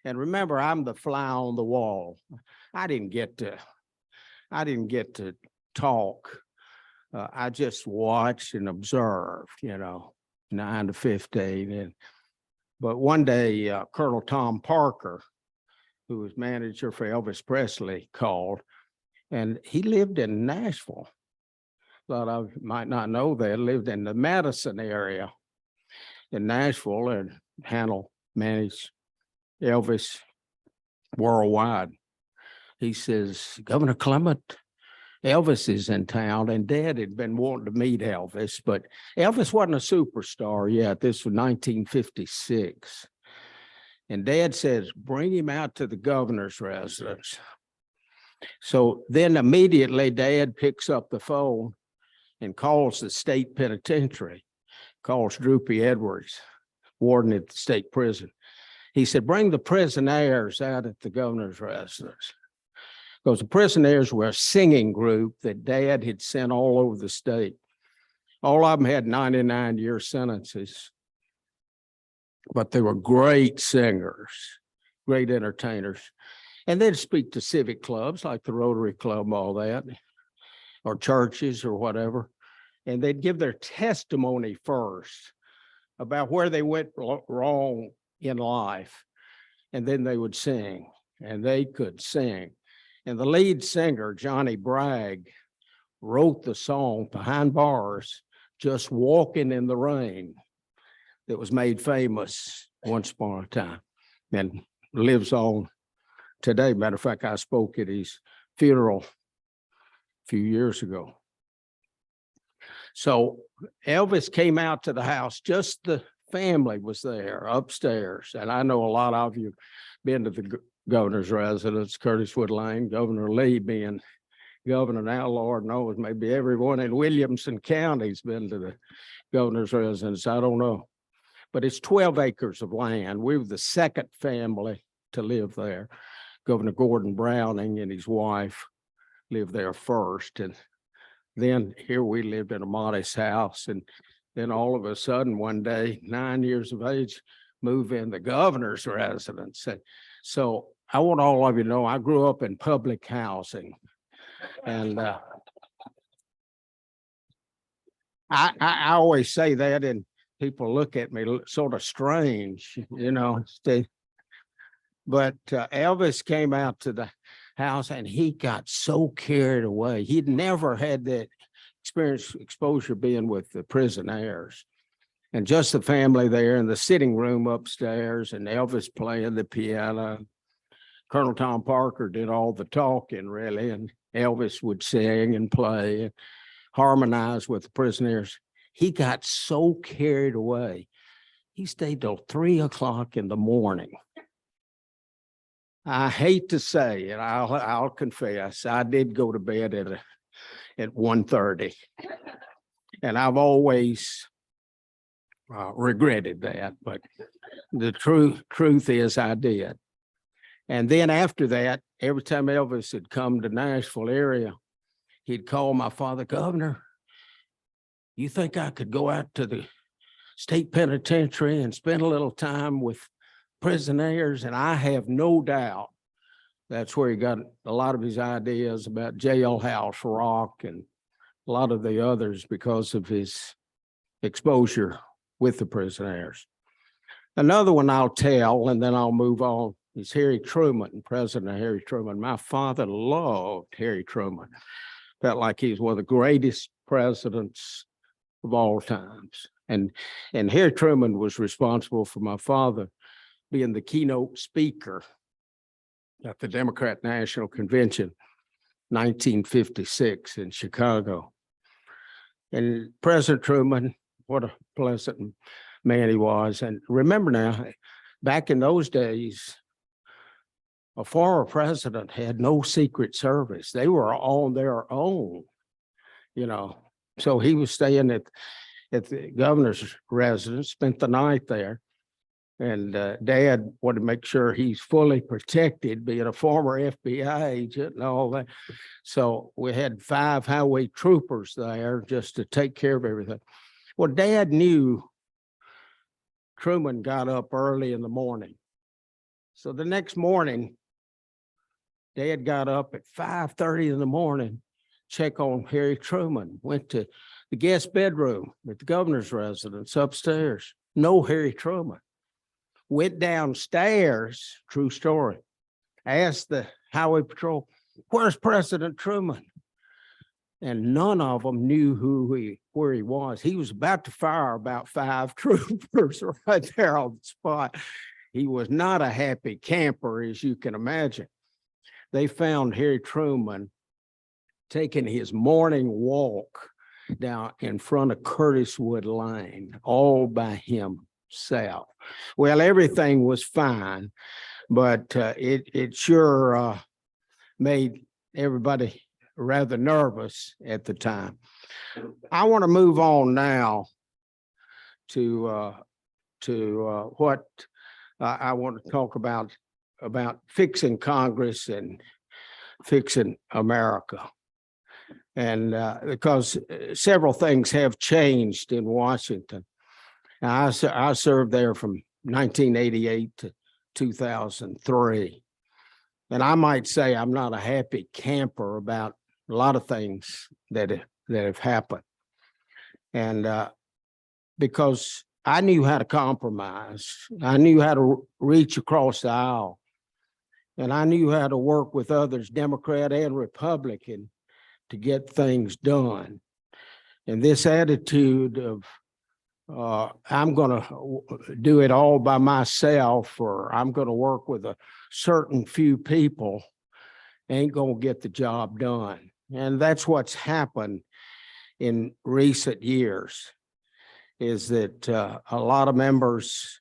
[SPEAKER 14] and remember, I'm the fly on the wall. I didn't get to talk. I just watched and observed, 9 to 15. But one day, Colonel Tom Parker, who was manager for Elvis Presley, called, and he lived in Nashville. A lot of you might not know that, lived in the Madison area in Nashville, and managed Elvis worldwide. He says, Governor Clement, Elvis is in town, and Dad had been wanting to meet Elvis, but Elvis wasn't a superstar yet. This was 1956. And Dad says, bring him out to the governor's residence. So then immediately Dad picks up the phone and calls the state penitentiary, calls Droopy Edwards, warden at the state prison. He said, bring the prisoners out at the governor's residence. Because the prisoners were a singing group that Dad had sent all over the state. All of them had 99-year sentences, but they were great singers, great entertainers. And they'd speak to civic clubs like the Rotary Club, all that, or churches or whatever. And they'd give their testimony first about where they went wrong in life. And then they would sing, and they could sing. And the lead singer, Johnny Bragg, wrote the song Behind Bars, Just Walking in the Rain, that was made famous once upon a time and lives on today. Matter of fact, I spoke at his funeral a few years ago. So Elvis came out to the house, just the family was there upstairs. And I know a lot of you been to the governor's residence, Curtis Wood Lane, Governor Lee being governor now, Lord knows, maybe everyone in Williamson County's been to the governor's residence. I don't know. But it's 12 acres of land. We were the second family to live there. Governor Gordon Browning and his wife lived there first. And then here we lived in a modest house. And then all of a sudden, one day, 9 years of age, move in the governor's residence. And so I want all of you to know, I grew up in public housing. And I always say that, and people look at me sort of strange, you know. But Elvis came out to the house and he got so carried away. He'd never had that exposure being with the prison heirs. And just the family there in the sitting room upstairs, and Elvis playing the piano. Colonel Tom Parker did all the talking, really, and Elvis would sing and play and harmonize with the prisoners. He got so carried away. He stayed till 3 o'clock in the morning. I hate to say it, I'll confess, I did go to bed at 1:30. And I've always regretted that, but the truth is I did. And then after that, every time Elvis had come to Nashville area, he'd call my father, Governor, you think I could go out to the state penitentiary and spend a little time with prisoners? And I have no doubt that's where he got a lot of his ideas about Jailhouse Rock and a lot of the others because of his exposure with the prisoners. Another one I'll tell, and then I'll move on, is Harry Truman, President Harry Truman. My father loved Harry Truman. Felt like he was one of the greatest presidents of all times. And Harry Truman was responsible for my father being the keynote speaker at the Democrat National Convention, 1956 in Chicago. And President Truman, what a pleasant man he was. And remember now, back in those days, a former president had no Secret Service. They were on their own, you know. So he was staying at the governor's residence, spent the night there. And Dad wanted to make sure he's fully protected, being a former FBI agent and all that. So we had 5 highway troopers there just to take care of everything. Well, Dad knew Truman got up early in the morning. So the next morning, Dad got up at 5:30 in the morning, check on Harry Truman, went to the guest bedroom at the governor's residence upstairs. No Harry Truman. Went downstairs, true story, asked the highway patrol, where's President Truman? And none of them knew where he was. He was about to fire about 5 troopers right there on the spot. He was not a happy camper, as you can imagine. They found Harry Truman taking his morning walk down in front of Curtiswood Lane, all by himself. Well, everything was fine, but it sure made everybody rather nervous at the time. I want to move on now to what I want to talk about fixing Congress and fixing America. And because several things have changed in Washington. Now, I served there from 1988 to 2003. And I might say I'm not a happy camper about a lot of things that have happened. And because I knew how to compromise, I knew how to reach across the aisle, and I knew how to work with others, Democrat and Republican, to get things done. And this attitude of I'm going to do it all by myself, or I'm going to work with a certain few people, ain't going to get the job done. And that's what's happened in recent years, is that a lot of members,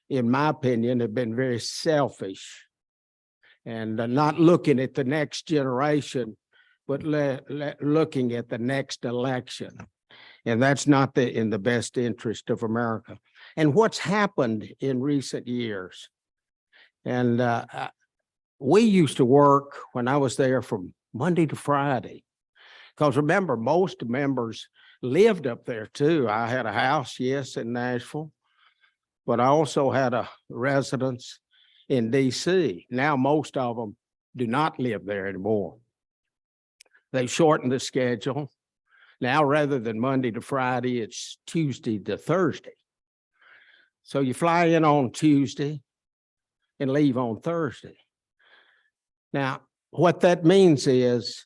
[SPEAKER 14] in my opinion, have been very selfish and not looking at the next generation but looking at the next election. And that's not in the best interest of America. And what's happened in recent years. And we used to work when I was there from Monday to Friday. Because remember, most members lived up there too. I had a house, yes, in Nashville, but I also had a residence in DC. Now, most of them do not live there anymore. They shortened the schedule. Now, rather than Monday to Friday, it's Tuesday to Thursday. So you fly in on Tuesday and leave on Thursday. Now, what that means is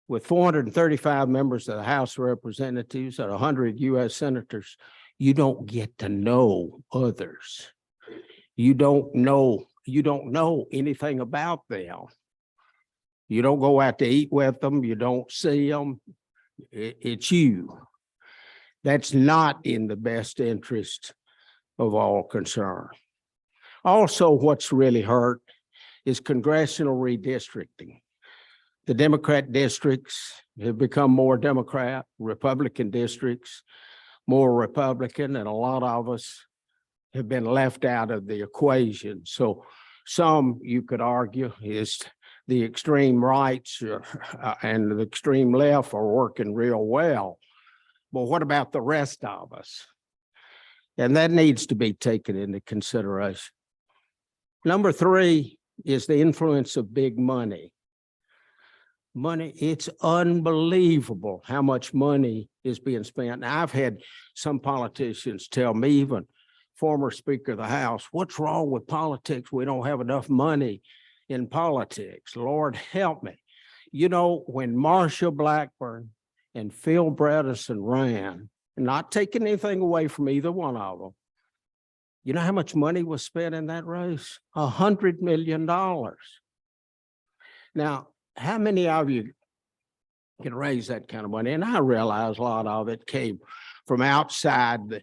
[SPEAKER 14] with 435 members of the House of Representatives and 100 US senators, you don't get to know others. You don't know anything about them. You don't go out to eat with them. You don't see them. It's you. That's not in the best interest of all concerned. Also, what's really hurt is congressional redistricting. The Democrat districts have become more Democrat, Republican districts more Republican, and a lot of us have been left out of the equation. So some, you could argue, is the extreme rights and the extreme left are working real well. But what about the rest of us? And that needs to be taken into consideration. Number 3 is the influence of big money. Money, it's unbelievable how much money is being spent. Now, I've had some politicians tell me, even former Speaker of the House, what's wrong with politics? We don't have enough money in politics. Lord help me. You know, when Marsha Blackburn and Phil Bredesen ran, not taking anything away from either one of them, you know how much money was spent in that race? $100 million. Now, how many of you can raise that kind of money? And I realize a lot of it came from outside the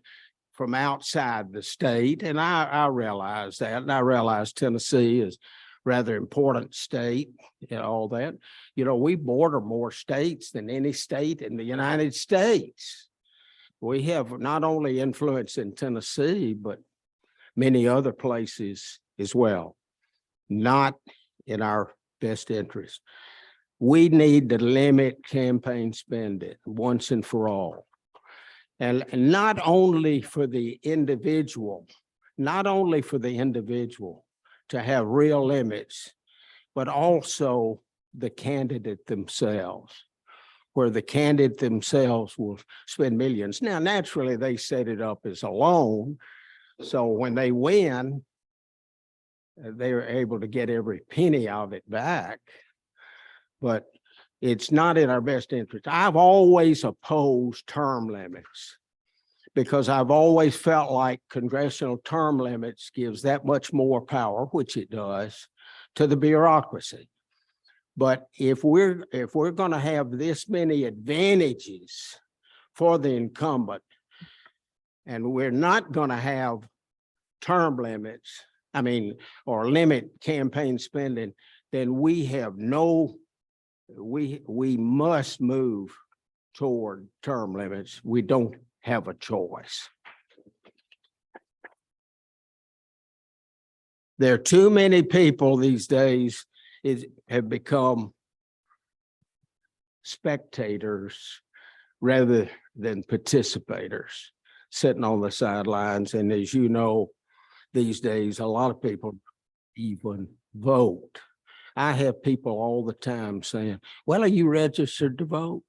[SPEAKER 14] state. And I realize that. And I realize Tennessee is rather important state and all that. You know, we border more states than any state in the United States. We have not only influence in Tennessee, but many other places as well, not in our best interest. We need to limit campaign spending once and for all. And not only for the individual to have real limits, but also the candidate themselves, where the candidate themselves will spend millions. Now, naturally, they set it up as a loan. So when they win, they are able to get every penny of it back, but it's not in our best interest. I've always opposed term limits because I've always felt like congressional term limits gives that much more power, which it does, to the bureaucracy. But if we're going to have this many advantages for the incumbent, and we're not going to have term limits, or limit campaign spending, then we must move toward term limits. We don't have a choice. There are too many people these days have become spectators rather than participators, sitting on the sidelines. And as you know, these days, a lot of people even vote. I have people all the time saying, well, are you registered to vote?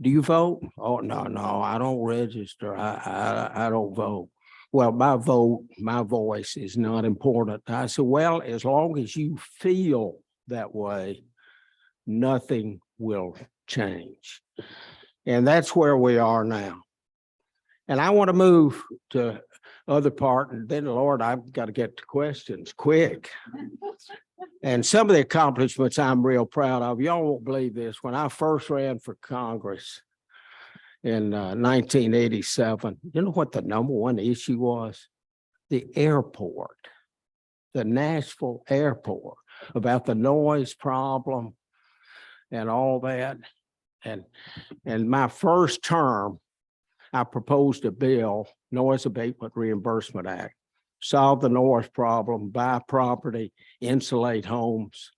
[SPEAKER 14] Do you vote? Oh, no, I don't register. I don't vote. Well, my voice is not important. I said, well, as long as you feel that way, nothing will change. And that's where we are now. And I want to move to other part, and then, Lord, I've got to get to questions quick. And some of the accomplishments I'm real proud of. Y'all won't believe this. When I first ran for Congress in 1987, you know what the #1 issue was? The airport, the Nashville airport, about the noise problem. and all that. And my first term, I proposed a bill, Noise Abatement Reimbursement Act, solve the noise problem, buy property, insulate homes.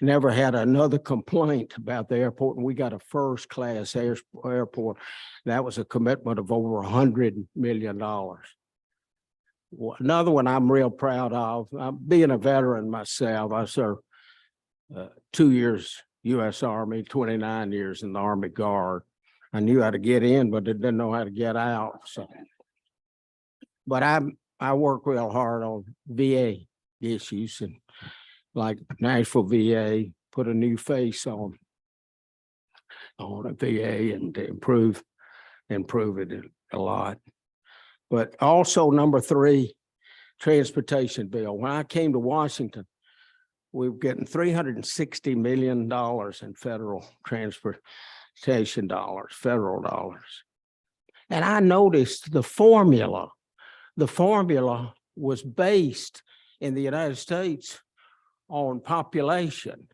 [SPEAKER 14] Never had another complaint about the airport, and we got a first-class airport. That was a commitment of over $100 million. Another one I'm real proud of, being a veteran myself, I served 2 years U.S. Army, 29 years in the Army Guard. I knew how to get in, but I didn't know how to get out. So, but I work real hard on VA issues, and like Nashville VA, put a new face on a VA and to improve it a lot. But also number 3, transportation bill. When I came to Washington, we were getting $360 million in federal transportation dollars, federal dollars. And I noticed the formula was based in the United States on population,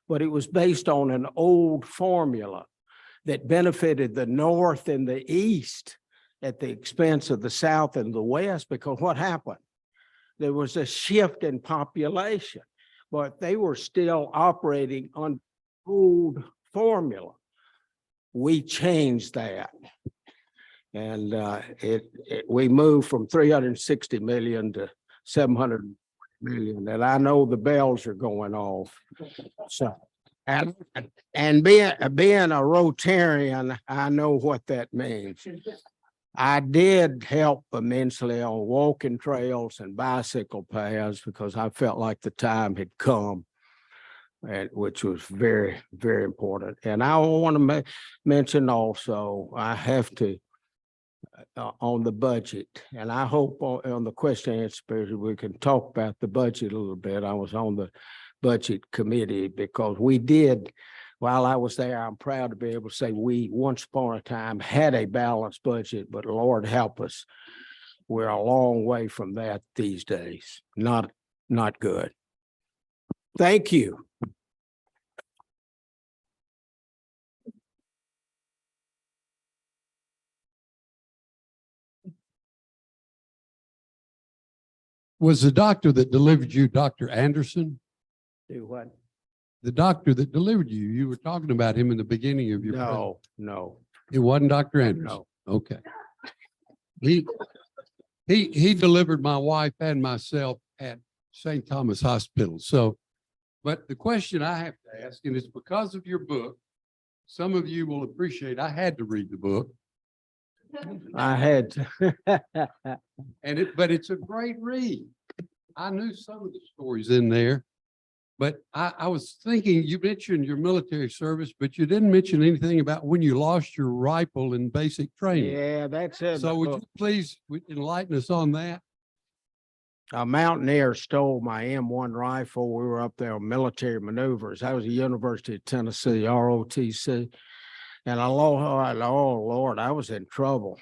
[SPEAKER 14] but it was based on an old formula that benefited the North and the East at the expense of the South and the West, because what happened? There was a shift in population, but they were still operating on old formula. We changed that. And we moved from 360 million to 700 million. And I know the bells are going off. So, and being a Rotarian, I know what that means. I did help immensely on walking trails and bicycle paths because I felt like the time had come, and which was very, very important. And I want to mention also, I have to, on the budget, and I hope on the question and answer period, we can talk about the budget a little bit. I was on the budget committee because we did, while I was there, I'm proud to be able to say we once upon a time had a balanced budget, but Lord help us, we're a long way from that these days. Not good. Thank you.
[SPEAKER 11] Was the doctor that delivered you Dr. Anderson?
[SPEAKER 14] Do what?
[SPEAKER 11] The doctor that delivered you, you were talking about him in the beginning of your.
[SPEAKER 14] No.
[SPEAKER 11] It wasn't Dr. Anderson?
[SPEAKER 14] No.
[SPEAKER 11] Okay. He delivered my wife and myself at St. Thomas Hospital. So, but the question I have to ask, and it's because of your book, some of you will appreciate, I had to read the book.
[SPEAKER 14] I had to.
[SPEAKER 11] But it's a great read. I knew some of the stories in there, but I was thinking, you mentioned your military service, but you didn't mention anything about when you lost your rifle in basic training.
[SPEAKER 14] Yeah, that's it.
[SPEAKER 11] So would you please enlighten us on that?
[SPEAKER 14] A mountaineer stole my M1 rifle. We were up there on military maneuvers. I was at University of Tennessee, ROTC. And oh Lord, I was in trouble.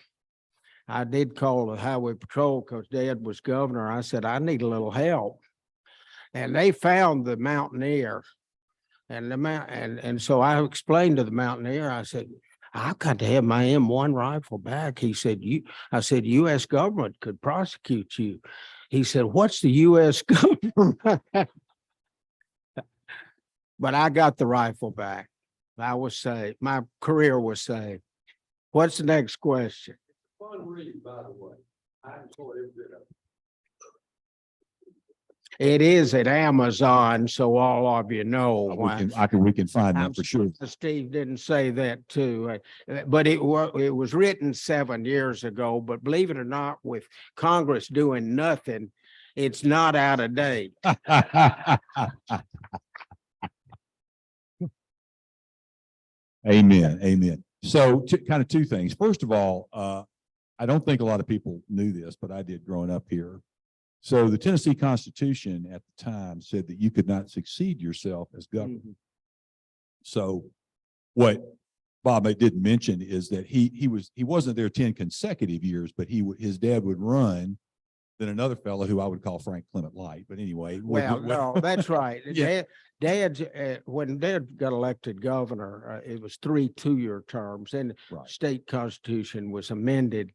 [SPEAKER 14] I did call the highway patrol because Dad was governor. I said, I need a little help. And they found the mountaineer. And so I explained to the mountaineer, I said, I've got to have my M1 rifle back. He said, I said, U.S. government could prosecute you. He said, what's the U.S. government? But I got the rifle back. I was saved. My career was saved. What's the next question?
[SPEAKER 11] Fun read, by the way. I enjoyed every bit of it.
[SPEAKER 14] It is at Amazon, so all of you know.
[SPEAKER 13] We can find
[SPEAKER 14] I'm
[SPEAKER 13] that for sure.
[SPEAKER 14] Steve didn't say that too, but it was written 7 years ago, but believe it or not, with Congress doing nothing, it's not out of date.
[SPEAKER 13] Amen. Amen. So kind of two things. First of all, I don't think a lot of people knew this, but I did growing up here. So the Tennessee Constitution at the time said that you could not succeed yourself as governor. So what Bob didn't mention is that he wasn't there 10 consecutive years, but his dad would run than another fellow who I would call Frank Clement Light. But anyway.
[SPEAKER 14] Well, no, that's right.
[SPEAKER 13] Yeah.
[SPEAKER 14] When Dad got elected governor, it was 3 2-year terms, and
[SPEAKER 13] Right.
[SPEAKER 14] state constitution was amended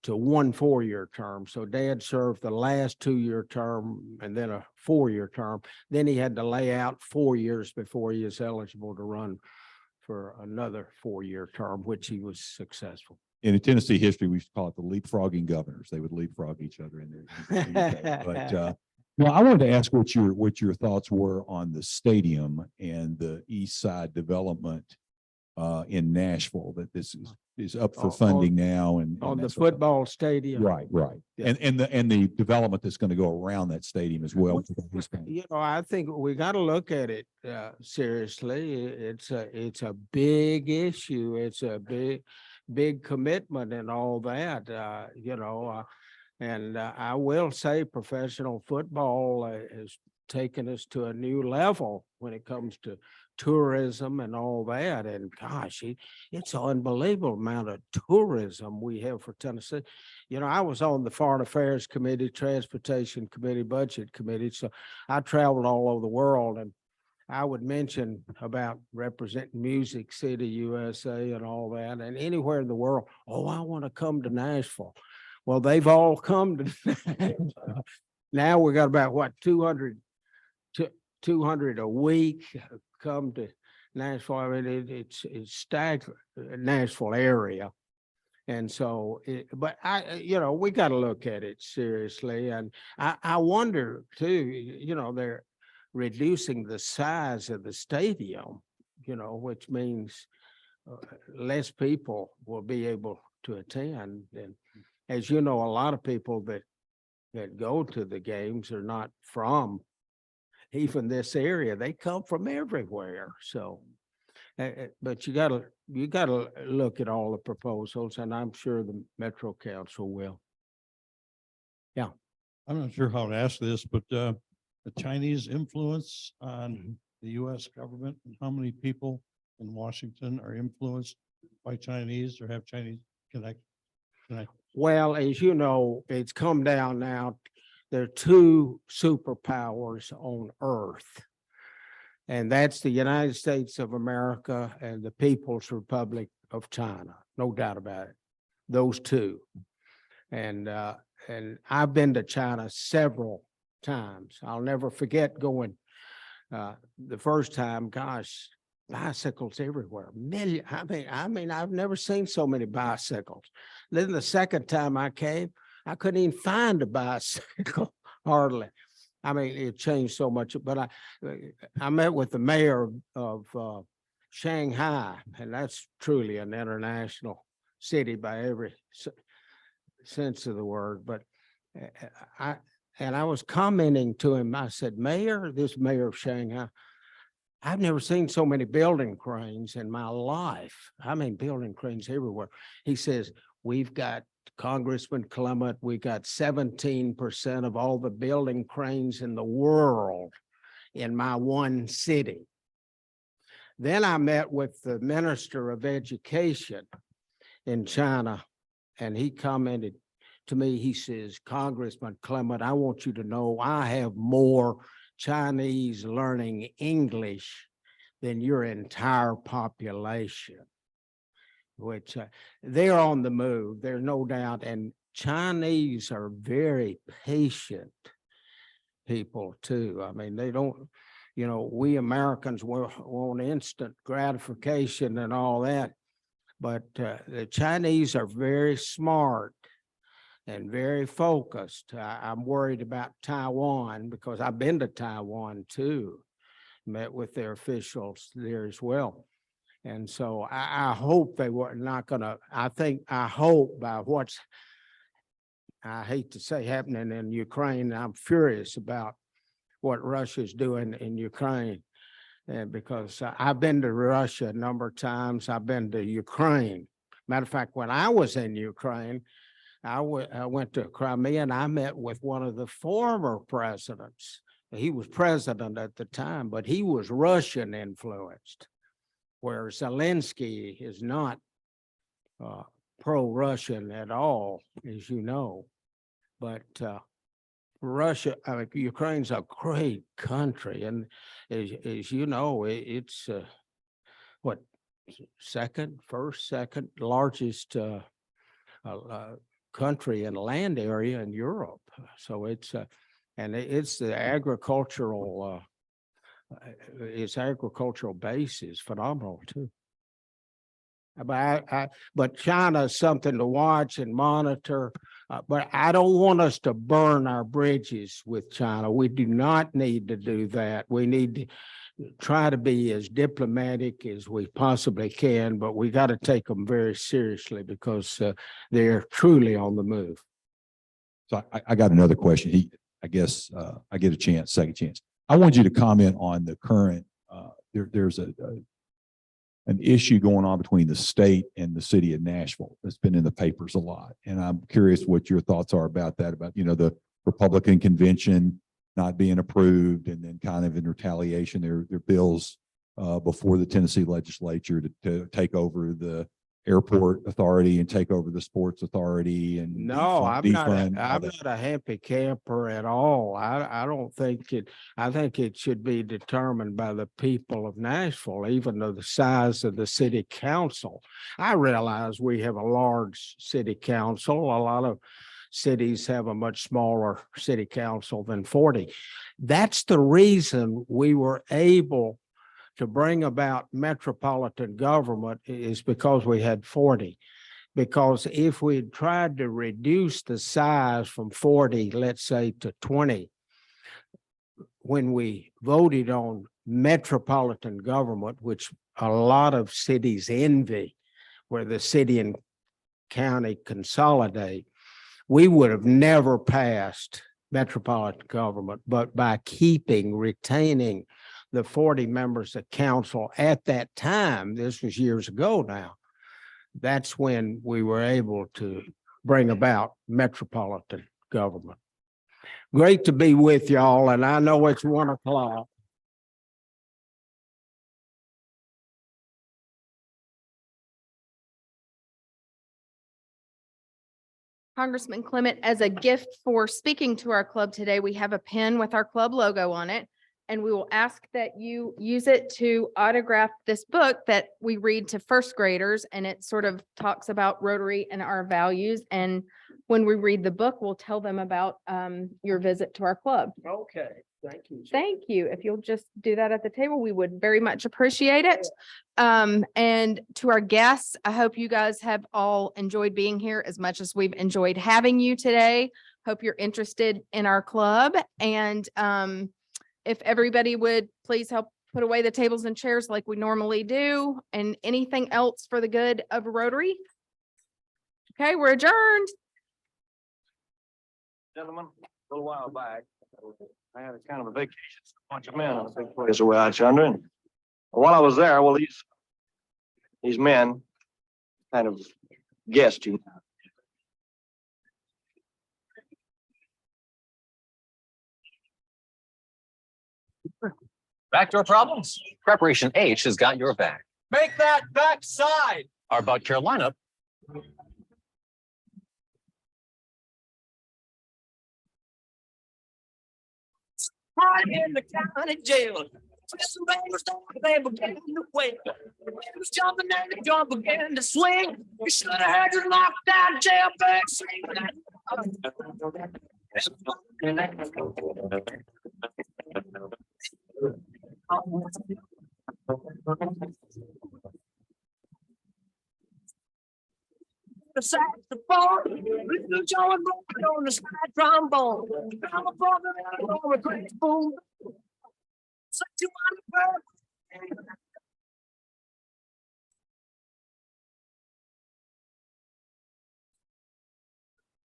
[SPEAKER 14] to 1 4-year term. So Dad served the last 2-year term and then a 4-year term. Then he had to lay out 4 years before he was eligible to run for another 4-year term, which he was successful.
[SPEAKER 13] In Tennessee history, we used to call it the leapfrogging governors. They would leapfrog each other in there. But, well, I wanted to ask what your thoughts were on the stadium and the East Side development in Nashville, that this is up for funding now and.
[SPEAKER 14] On
[SPEAKER 13] that
[SPEAKER 14] the
[SPEAKER 13] sort of-
[SPEAKER 14] football stadium.
[SPEAKER 13] Right, right.
[SPEAKER 14] Yeah.
[SPEAKER 13] And the development that's going to go around that stadium as well.
[SPEAKER 14] You know, I think we got to look at it seriously. It's a big issue. It's a big commitment and all that, and I will say professional football has taken us to a new level when it comes to tourism and all that. And gosh, it's an unbelievable amount of tourism we have for Tennessee. You know, I was on the Foreign Affairs Committee, Transportation Committee, Budget Committee, so I traveled all over the world, and I would mention about representing Music City, USA and all that, and anywhere in the world. Oh, I want to come to Nashville. Well, they've all come to Nashville. Now we got about what, 200 a week come to Nashville. I mean, it's staggering, Nashville area. And so, but we got to look at it seriously. And I wonder too, they're reducing the size of the stadium, which means less people will be able to attend. And as you know, a lot of people that go to the games are not from even this area. They come from everywhere. So, but you gotta look at all the proposals, and I'm sure the Metro Council will. Yeah.
[SPEAKER 15] I'm not sure how to ask this, but the Chinese influence on the US government, and how many people in Washington are influenced by Chinese or have Chinese connect?
[SPEAKER 14] Well, as you know, it's come down now. There are 2 superpowers on earth, and that's the United States of America and the People's Republic of China. No doubt about it. Those 2. And I've been to China several times. I'll never forget going the first time. Gosh, bicycles everywhere. Million. I mean, I've never seen so many bicycles. Then the second time I came, I couldn't even find a bicycle hardly. I mean, it changed so much. But I met with the mayor of Shanghai, and that's truly an international city by every sense of the word. But I was commenting to him. I said, Mayor, this mayor of Shanghai, I've never seen so many building cranes in my life. I mean, building cranes everywhere. He says, we've got Congressman Clement, we got 17% of all the building cranes in the world in my one city. Then I met with the Minister of Education in China, and he commented to me, he says, Congressman Clement, I want you to know I have more Chinese learning English than your entire population. Which they're on the move, there's no doubt. And Chinese are very patient people too. I mean, they don't, we Americans want instant gratification and all that. But the Chinese are very smart and very focused. I'm worried about Taiwan because I've been to Taiwan too, met with their officials there as well. And so I hope they were not gonna, I hope by what's, I hate to say happening in Ukraine, I'm furious about what Russia's doing in Ukraine. And because I've been to Russia a number of times, I've been to Ukraine. Matter of fact, when I was in Ukraine, I went to Crimea and I met with one of the former presidents. He was president at the time, but he was Russian influenced, where Zelensky is not pro-Russian at all, as you know. But Russia, I mean, Ukraine's a great country, and as you know, it's what, second largest country and land area in Europe. So it's and it's the agricultural its agricultural base is phenomenal too. But China is something to watch and monitor. But I don't want us to burn our bridges with China. We do not need to do that. We need to try to be as diplomatic as we possibly can, but we got to take them very seriously because they're truly on the move.
[SPEAKER 13] So I got another question. I guess I get a chance, second chance. I want you to comment on the current, there's an issue going on between the state and the city of Nashville that's been in the papers a lot. And I'm curious what your thoughts are about that, about, the Republican convention not being approved, and then kind of in retaliation, their bills before the Tennessee legislature to take over the airport authority and take over the sports authority and
[SPEAKER 14] No, I'm not
[SPEAKER 13] defund
[SPEAKER 14] a happy camper at all. I don't think I think it should be determined by the people of Nashville, even though the size of the city council. I realize we have a large city council. A lot of cities have a much smaller city council than 40. That's the reason we were able to bring about metropolitan government, is because we had 40. Because if we had tried to reduce the size from 40, let's say, to 20, when we voted on metropolitan government, which a lot of cities envy, where the city and county consolidate, we would have never passed metropolitan government. But by retaining the 40 members of council at that time, this was years ago now, that's when we were able to bring about metropolitan government. Great to be with y'all, and I know it's 1 o'clock.
[SPEAKER 1] Congressman Clement, as a gift for speaking to our club today, we have a pen with our club logo on it. And we will ask that you use it to autograph this book that we read to first graders. And it sort of talks about Rotary and our values. And when we read the book, we'll tell them about your visit to our club.
[SPEAKER 14] Okay, thank you.
[SPEAKER 1] Thank you. If you'll just do that at the table, we would very much appreciate it. And to our guests, I hope you guys have all enjoyed being here as much as we've enjoyed having you today. Hope you're interested in our club. And if everybody would please help put away the tables and chairs like we normally do, and anything else for the good of Rotary. Okay, we're adjourned.
[SPEAKER 16] Gentlemen, a little while back, I had a kind of a vacation, a bunch of men on a big place away out yonder. And while I was there, well, these men kind of guessed you.
[SPEAKER 17] Backdoor problems? Preparation H has got your back.
[SPEAKER 16] Make that backside.
[SPEAKER 17] How about Carolina?
[SPEAKER 16] Right in the county jail. Some bangers don't they began to wail. It was jumping and the drum began to swing. You should have had your locked out jailbird sing. The saxophone, little John blowing on the slide trombone. I'm a brother and I'm a great boom. Such a wonderful.